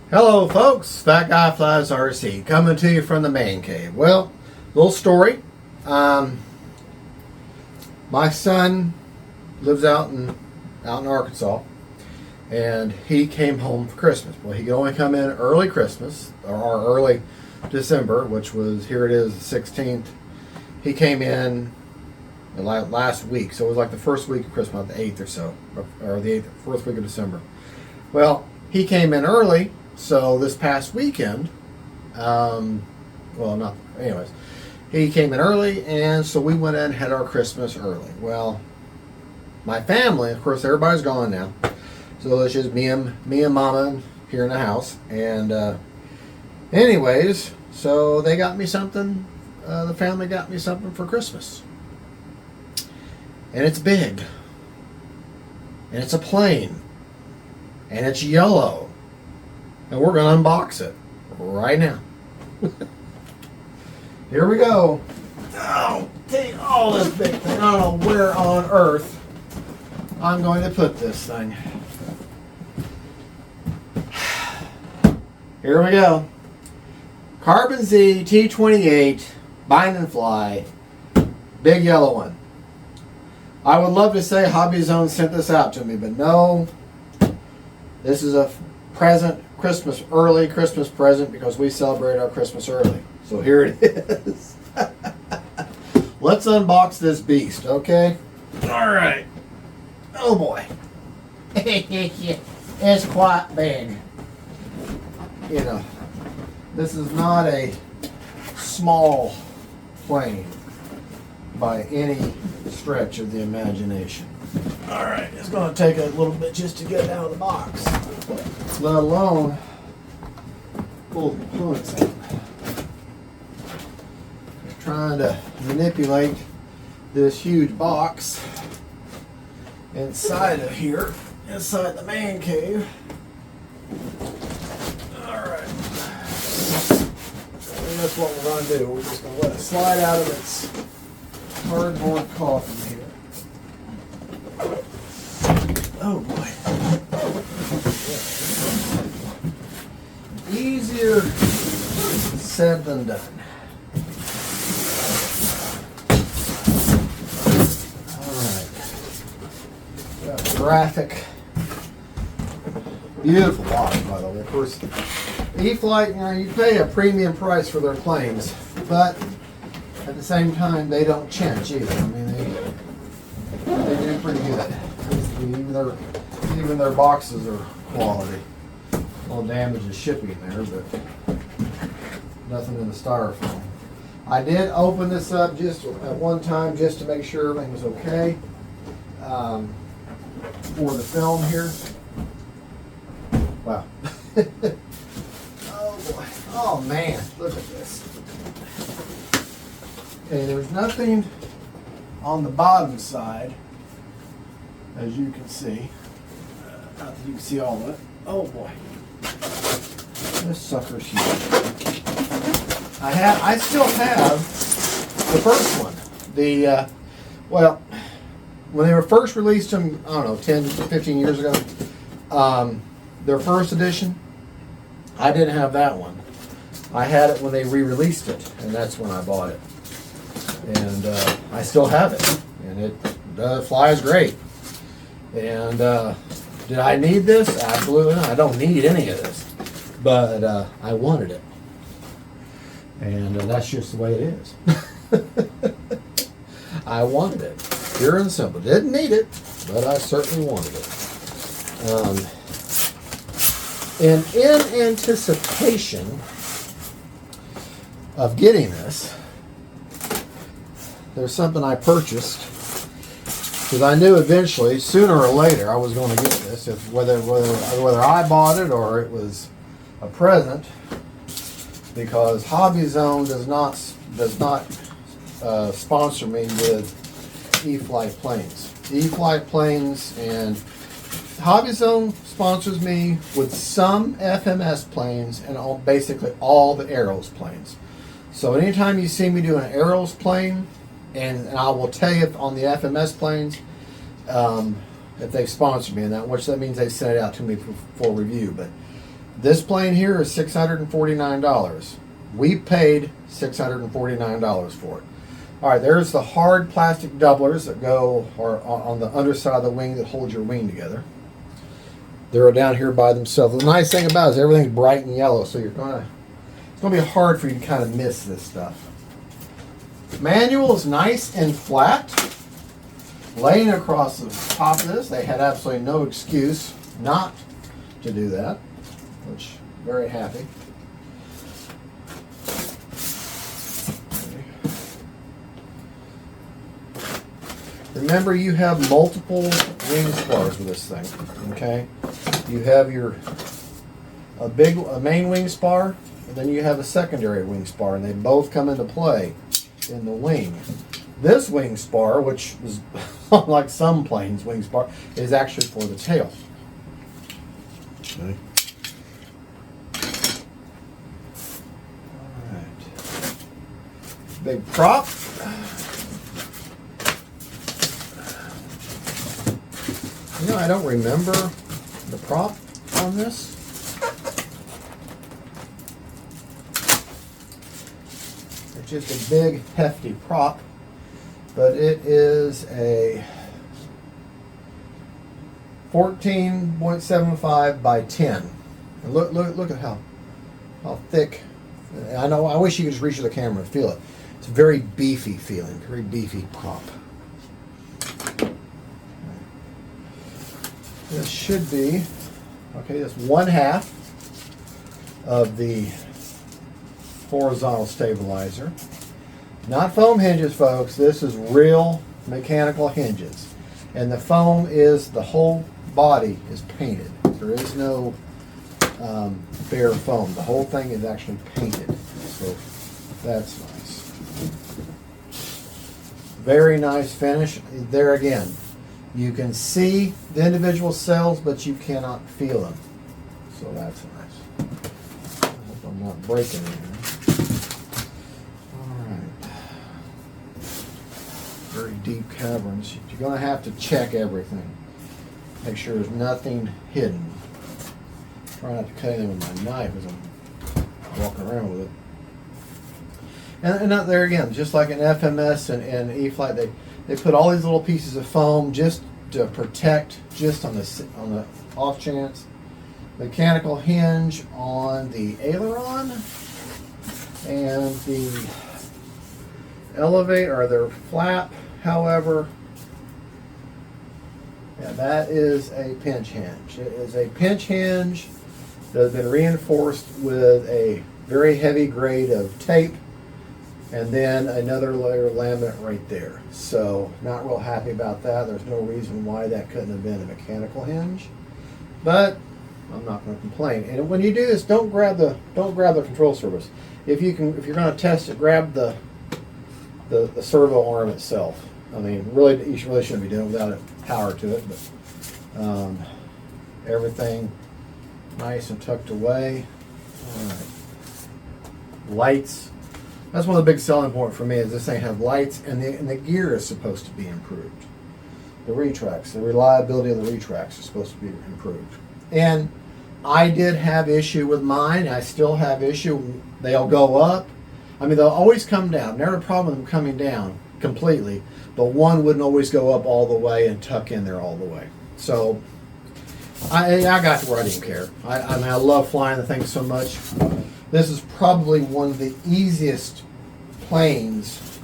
Hello folks, That Guy Flies RC coming to you from the man cave. Well, little story. My son lives out in Arkansas, and he came home for Christmas. Well, he could only come in early Christmas or early December, which was, here it is, the 16th. He came in last week, so it was like the first week of Christmas, the 8th or so, or the 8th, first week of December. Well, he came in early. So this past weekend, anyways, he came in early, and so we went in and had our Christmas early. Well, my family, of course, everybody's gone now, so it's just me and Mama here in the house. And anyways, so they got me something. The family got me something for Christmas, and it's big, and it's a plane, and it's yellow. And we're going to unbox it right now. Here we go. Oh, take all this big thing. I don't know where on earth I'm going to put this thing. Here we go. Carbon Z T-28 Bind and Fly. Big yellow one. I would love to say Hobby Zone sent this out to me, but no. This is a present, early Christmas present, because we celebrate our Christmas early. So here it is. Let's unbox this beast, okay? All right. Oh boy. It's quite big. You know, this is not a small plane by any stretch of the imagination. All right, it's going to take a little bit just to get it out of the box, let alone pull the components out. Just trying to manipulate this huge box inside of here, inside the man cave. All right, and that's what we're going to do. We're just going to let it slide out of its cardboard coffin here. Oh boy. Easier said than done. Alright. Got a graphic. Beautiful box, by the way. Of course, E-FLITE, you pay a premium price for their planes, but at the same time, they don't chinch either. I mean, they do pretty good. Even their boxes are quality. A little damage is shipping there, but nothing in the styrofoam. I did open this up just at one time just to make sure everything was okay for the film here. Wow. Oh boy. Oh man, look at this. Okay, there's nothing on the bottom side, as you can see. Not that you can see all of it. Oh boy. This sucker's huge. I still have the first one. Well, when they were first released them, I don't know, 10, 15 years ago, their first edition, I didn't have that one. I had it when they re-released it, and that's when I bought it. And I still have it, and it flies great. And did I need this? Absolutely not. I don't need any of this, but I wanted it, and that's just the way it is. I wanted it, pure and simple. Didn't need it, but I certainly wanted it. And in anticipation of getting this, there's something I purchased, because I knew eventually, sooner or later, I was going to get this. If whether I bought it or it was a present, because Hobby Zone does not sponsor me with E-FLITE planes. E-FLITE planes, and Hobby Zone sponsors me with some FMS planes and basically all the Aeros planes. So anytime you see me do an Aeros plane, and I will tell you on the FMS planes, if they sponsor me in that, which that means they send it out to me for review. But This plane here is $649. We paid $649 for it. All right, there's the hard plastic doublers that go on the underside of the wing that hold your wing together. They're down here by themselves. The nice thing about it is everything's bright and yellow, so it's gonna be hard for you to kind of miss this stuff. Manual is nice and flat. Laying across the top of this, they had absolutely no excuse not to do that, which very happy. Remember, you have multiple wing spars with this thing. Okay, you have a main wing spar, and then you have a secondary wing spar, and they both come into play in the wing. This wing spar, which is like some planes wing spar, is actually for the tail. Okay. All right. Big prop. You know, I don't remember the prop on this. It's just a big, hefty prop, but it is a 14.75 by 10. And look at how thick. I know. I wish you could just reach to the camera and feel it. It's a very beefy feeling, very beefy prop. This should be, okay, that's 1/2 of the horizontal stabilizer. Not foam hinges, folks. This is real mechanical hinges. And the foam is, the whole body is painted. There is no bare foam. The whole thing is actually painted. So that's nice. Very nice finish. There again, you can see the individual cells, but you cannot feel them. So that's nice. I hope I'm not breaking anything. All right. Very deep caverns. You're going to have to check everything. Make sure there's nothing hidden. Try not to cut anything with my knife as I'm walking around with it. And not there again, just like an FMS and E-FLITE, they put all these little pieces of foam just to protect, just on the off chance. Mechanical hinge on the aileron and the elevator, or their flap, however. Yeah, that is a pinch hinge. It is a pinch hinge that has been reinforced with a very heavy grade of tape, and then another layer of laminate right there. So not real happy about that. There's no reason why that couldn't have been a mechanical hinge, but I'm not going to complain. And when you do this, don't grab the control surface. If you're going to test it, grab the servo arm itself. I mean, really, you really shouldn't be doing it without a power to it, but everything nice and tucked away. All right. Lights. That's one of the big selling points for me, is this thing have lights, and the gear is supposed to be improved. The retracts, the reliability of the retracts is supposed to be improved. And I did have issue with mine. I still have issue. They'll go up. I mean, they'll always come down. Never a problem with them coming down completely, but one wouldn't always go up all the way and tuck in there all the way. So I got to where I didn't care. I mean, I love flying the thing so much. This is probably one of the easiest planes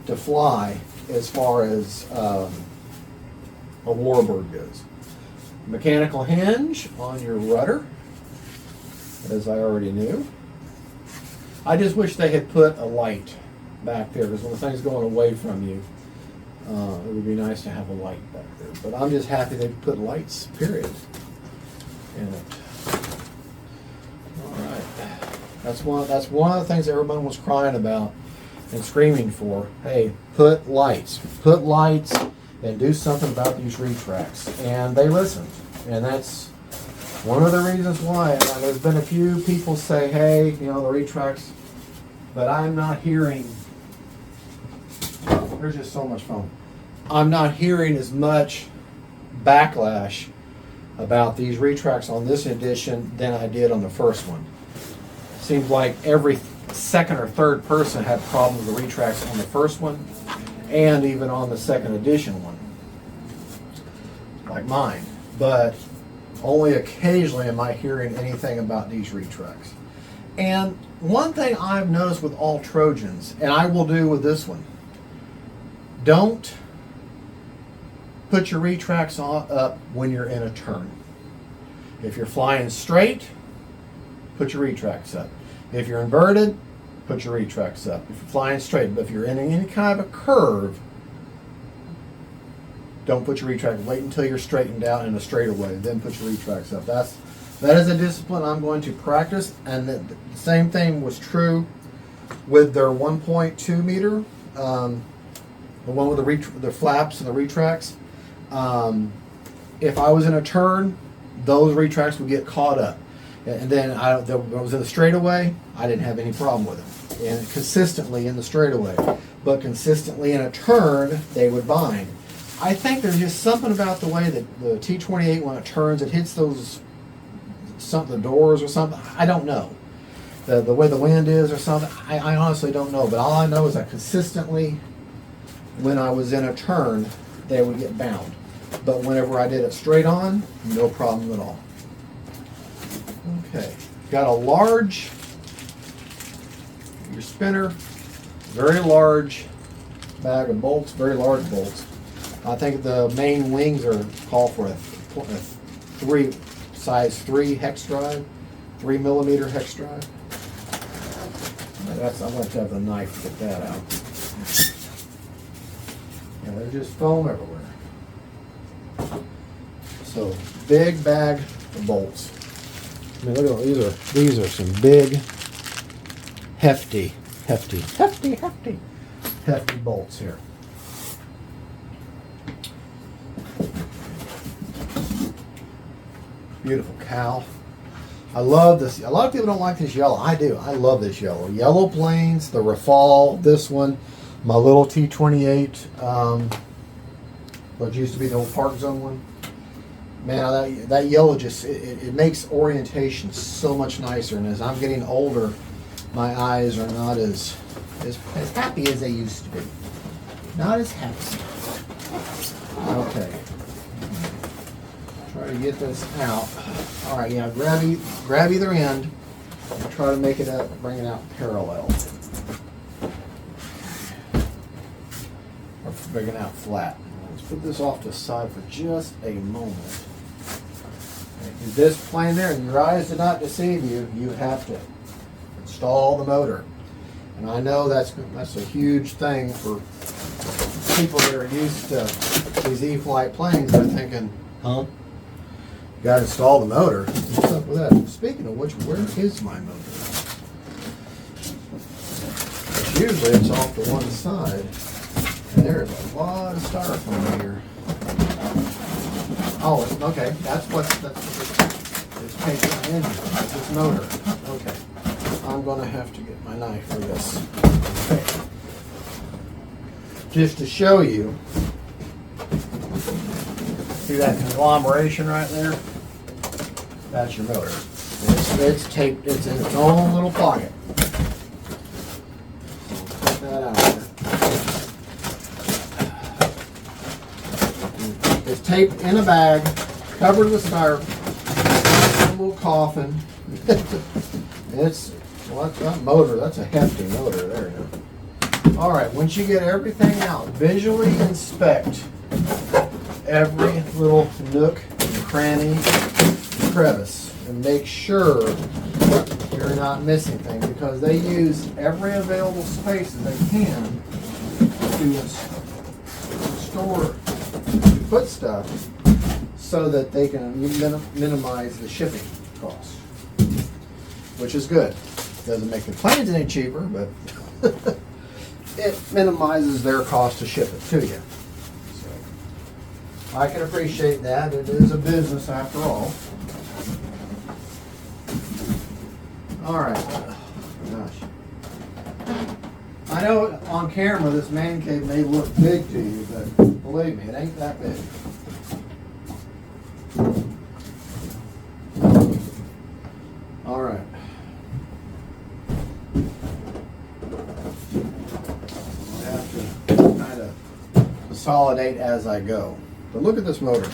to fly as far as a warbird goes. Mechanical hinge on your rudder, as I already knew. I just wish they had put a light back there, because when the thing's going away from you, it would be nice to have a light back there. But I'm just happy they put lights, period, in it. All right. That's one of the things everyone was crying about and screaming for. Hey, put lights. Put lights and do something about these retracts. And they listened. And that's one of the reasons why. There's been a few people say, hey, you know, the retracts, but I'm not hearing, there's just so much foam. I'm not hearing as much backlash about these retracts on this edition than I did on the first one. Seems like every second or third person had problems with the retracts on the first one and even on the second edition one, like mine. But only occasionally am I hearing anything about these retracts. And one thing I've noticed with all Trojans, and I will do with this one, don't put your retracts up when you're in a turn. If you're flying straight, put your retracts up. If you're inverted, put your retracts up. If you're flying straight, but if you're in any kind of a curve, don't put your retracts. Wait until you're straightened out in a straightaway, then put your retracts up. That is a discipline I'm going to practice, and the same thing was true with their 1.2 meter, the one with the flaps and the retracts. If I was in a turn, those retracts would get caught up. And then when I was in the straightaway, I didn't have any problem with them. And consistently in the straightaway. But consistently in a turn, they would bind. I think there's just something about the way that the T-28, when it turns, it hits the doors or something. I don't know. The way the wind is or something, I honestly don't know. But all I know is that consistently, when I was in a turn, they would get bound. But whenever I did it straight on, no problem at all. Okay, got a large, your spinner, very large bag of bolts, very large bolts. I think the main wings are called for a size 3 hex drive, 3 millimeter hex drive. I'm going to have the knife to get that out. And there's just foam everywhere. So big bag of bolts. I mean, look at all, these are some big, hefty bolts here. Beautiful cowl. I love this. A lot of people don't like this yellow. I do. I love this yellow. Yellow planes, the Rafale, this one, my little T-28, what used to be the old Park Zone one. Man, that yellow just, it makes orientation so much nicer. And as I'm getting older, my eyes are not as happy as they used to be. Not as happy. Okay. Try to get this out. All right, yeah, grab either end and try to make it up, bring it out parallel. Or bring it out flat. Let's put this off to the side for just a moment. If this plane there, and your eyes did not deceive you, you have to install the motor. And I know that's a huge thing for people that are used to these E-FLITE planes. They're thinking, huh? You got to install the motor. What's up with that? Speaking of which, where is my motor? Usually it's off to one side. And there's a lot of styrofoam here. Oh, okay. That's it's taking my engine. That's this motor. Okay. I'm going to have to get my knife for this. Okay. Just to show you, see that conglomeration right there? That's your motor. It's taped. It's in its own little pocket. Put that out there. It's taped in a bag, covered with styrofoam. A little coffin. That's that motor. That's a hefty motor. There you go. All right. Once you get everything out, visually inspect every little nook and cranny and crevice, and make sure you're not missing things, because they use every available space that they can to store, put stuff, so that they can minimize the shipping costs, which is good. Doesn't make the planes any cheaper, but it minimizes their cost to ship it to you. So I can appreciate that. It is a business after all. All right. Gosh. I know on camera this man cave may look big to you, but believe me, it ain't that big. consolidate as I go. But look at this motor.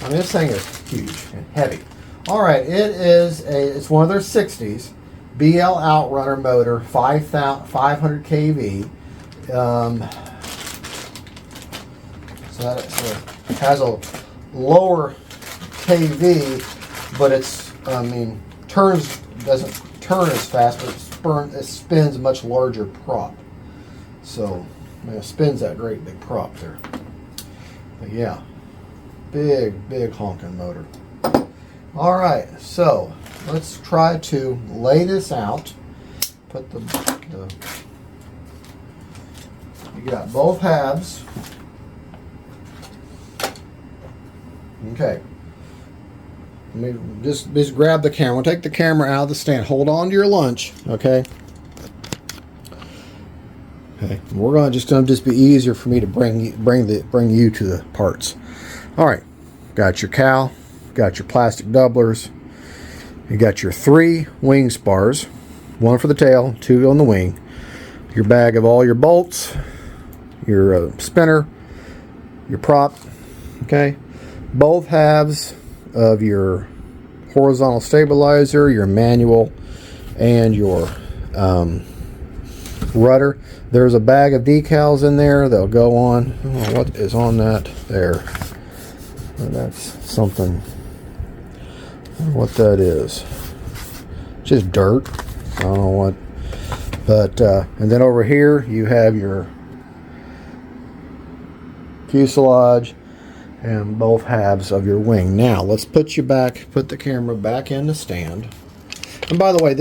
I mean, this thing is huge and heavy. All right, it's one of their 60s BL Outrunner motor, 500 kV. So that has a lower kV, but doesn't turn as fast, but it spins a much larger prop. So it spins that great big prop there. But yeah, big honking motor. All right, so let's try to lay this out. Put you got both halves. Okay. Let me just grab the camera. Take the camera out of the stand. Hold on to your lunch, okay? Okay. We're gonna just be easier for me to bring you to the parts. All right. Got your cowl. Got your plastic doublers. You got your 3 wing spars, 1 for the tail, 2 on the wing. Your bag of all your bolts, your spinner, your prop. Okay. Both halves of your horizontal stabilizer, your manual, and your rudder. There's a bag of decals in there. They'll go on. I don't know what is on that there. That's something. I don't know what that is. Just dirt. I don't know what. But and then over here you have your fuselage and both halves of your wing. Now let's put the camera back in the stand. And by the way,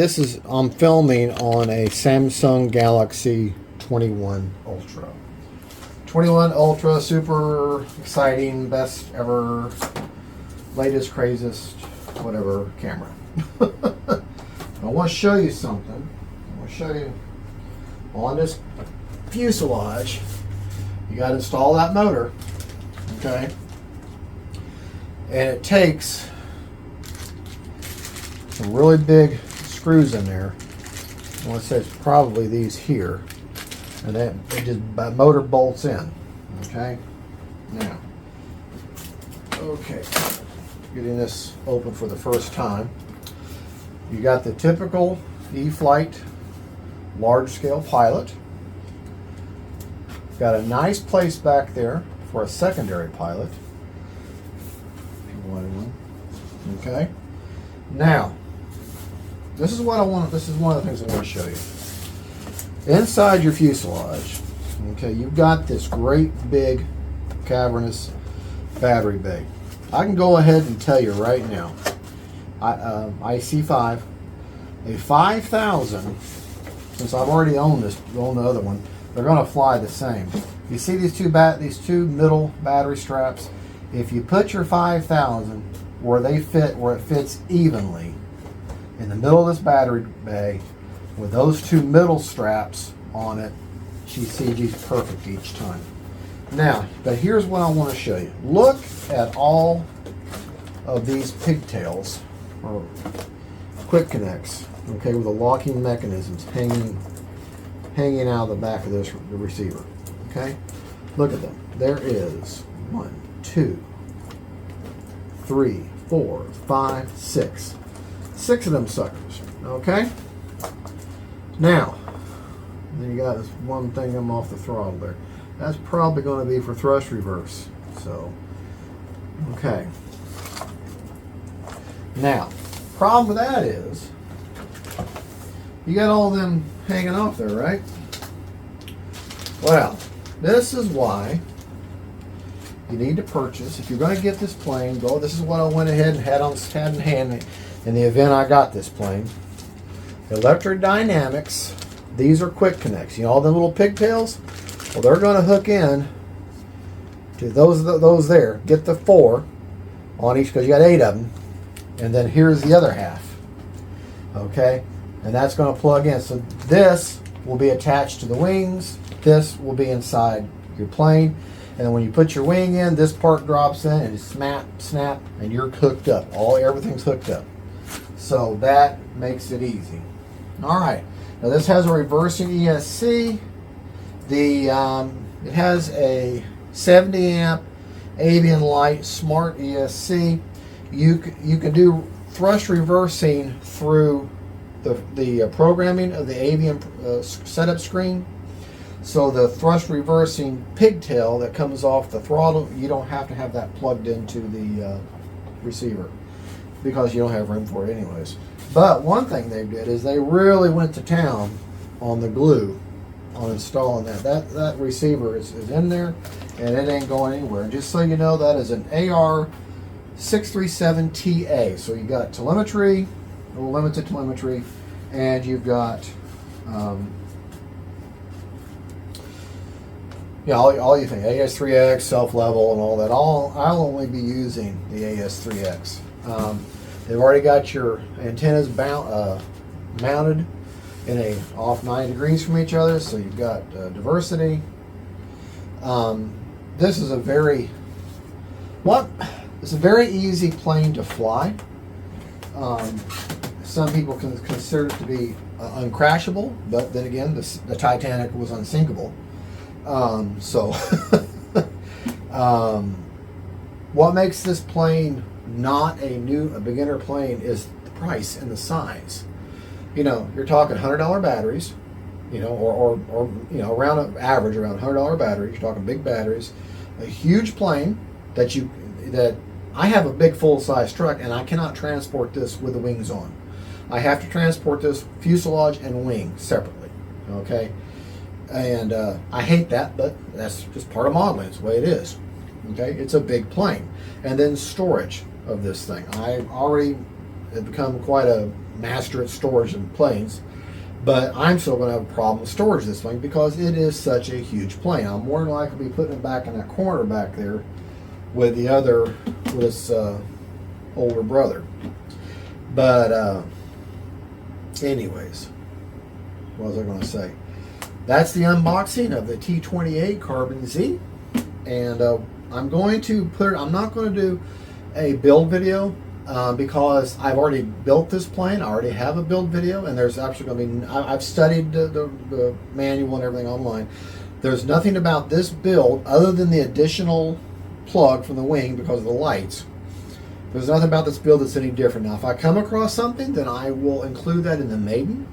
I'm filming on a Samsung Galaxy 21 Ultra. 21 Ultra, super exciting, best ever, latest, craziest, whatever camera. I want to show you something. I want to show you on this fuselage. You got to install that motor, okay? And it takes some really big screws in there. I want to say it's probably these here, and then that motor bolts in. Okay. Now, okay, getting this open for the first time. You got the typical E-FLITE large-scale pilot. Got a nice place back there for a secondary pilot. Okay. Now, this is what I want. This is one of the things I want to show you. Inside your fuselage, okay, you've got this great big cavernous battery bay. I can go ahead and tell you right now, IC5, a 5000. Since I've already owned the other one, they're going to fly the same. You see these two middle battery straps? If you put your 5000 where it fits evenly in the middle of this battery bay with those 2 middle straps on it, CG's perfect each time. Now, but here's what I want to show you. Look at all of these pigtails or quick connects, okay, with the locking mechanisms hanging out of the back of the receiver. Okay, look at them. There is 1, 2, 3, 4, 5, 6. 6 of them suckers. Okay. Now, then you got this one thing I'm off the throttle there. That's probably going to be for thrust reverse. So, okay. Now, problem with that is you got all of them hanging off there, right? Well, this is why you need to purchase, if you're going to get this plane, this is what I went ahead and had in hand in the event I got this plane. Electrodynamics, these are quick connects. You know all the little pigtails? Well, they're going to hook in to those there. Get the 4 on each, because you got 8 of them. And then here's the other half. Okay? And that's going to plug in. So this will be attached to the wings. This will be inside your plane. And then when you put your wing in, this part drops in and it's snap, and you're hooked up. Everything's hooked up. So that makes it easy. All right. Now this has a reversing ESC. It has a 70 amp Avian Light Smart ESC. You can do thrust reversing through the programming of the Avian setup screen. So the thrust reversing pigtail that comes off the throttle, you don't have to have that plugged into the receiver because you don't have room for it anyways. But one thing they did is they really went to town on the glue on installing that. That receiver is in there and it ain't going anywhere. And just so you know, that is an AR637TA. So you got telemetry, limited telemetry, and you've got all you think, AS3X, self-level, and all that. I'll only be using the AS3X. They've already got your antennas mounted in a off 90 degrees from each other, so you've got diversity. This is a very easy plane to fly. Some people can consider it to be uncrashable, but then again, the Titanic was unsinkable. What makes this plane not a beginner plane is the price and the size. You're talking $100 batteries, or around average around $100 batteries. You're talking big batteries, a huge plane that I have a big full-size truck and I cannot transport this with the wings on. I have to transport this fuselage and wing separately. Okay. And I hate that, but that's just part of modeling. It's the way it is. Okay, it's a big plane. And then storage of this thing. I already have become quite a master at storage in planes, but I'm still going to have a problem with storage of this thing because it is such a huge plane. I'm more than likely to be putting it back in that corner back there with this older brother. But anyways, what was I going to say? That's the unboxing of the T-28 Carbon Z, and I'm not going to do a build video because I've already built this plane. I already have a build video, and there's actually going to be, I've studied the manual and everything online. There's nothing about this build other than the additional plug from the wing because of the lights. There's nothing about this build that's any different. Now, if I come across something, then I will include that in the maiden.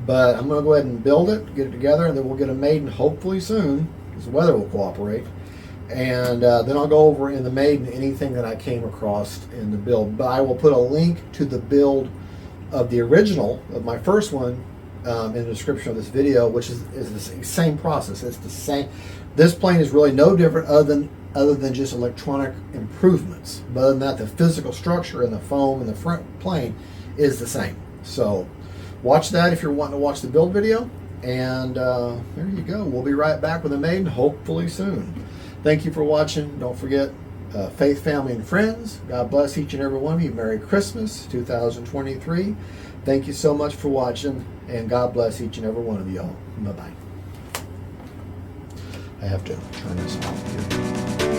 But I'm going to go ahead and build it, get it together, and then we'll get a maiden hopefully soon, because the weather will cooperate. And then I'll go over in the maiden anything that I came across in the build. But I will put a link to the build of the original, of my first one, in the description of this video, which is the same process. It's the same. This plane is really no different other than just electronic improvements. But other than that, the physical structure and the foam and the front plane is the same. So watch that if you're wanting to watch the build video. And there you go. We'll be right back with a maiden hopefully soon. Thank you for watching. Don't forget, faith, family, and friends. God bless each and every one of you. Merry Christmas 2023. Thank you so much for watching, and God bless each and every one of y'all. Bye-bye. I have to turn this off here.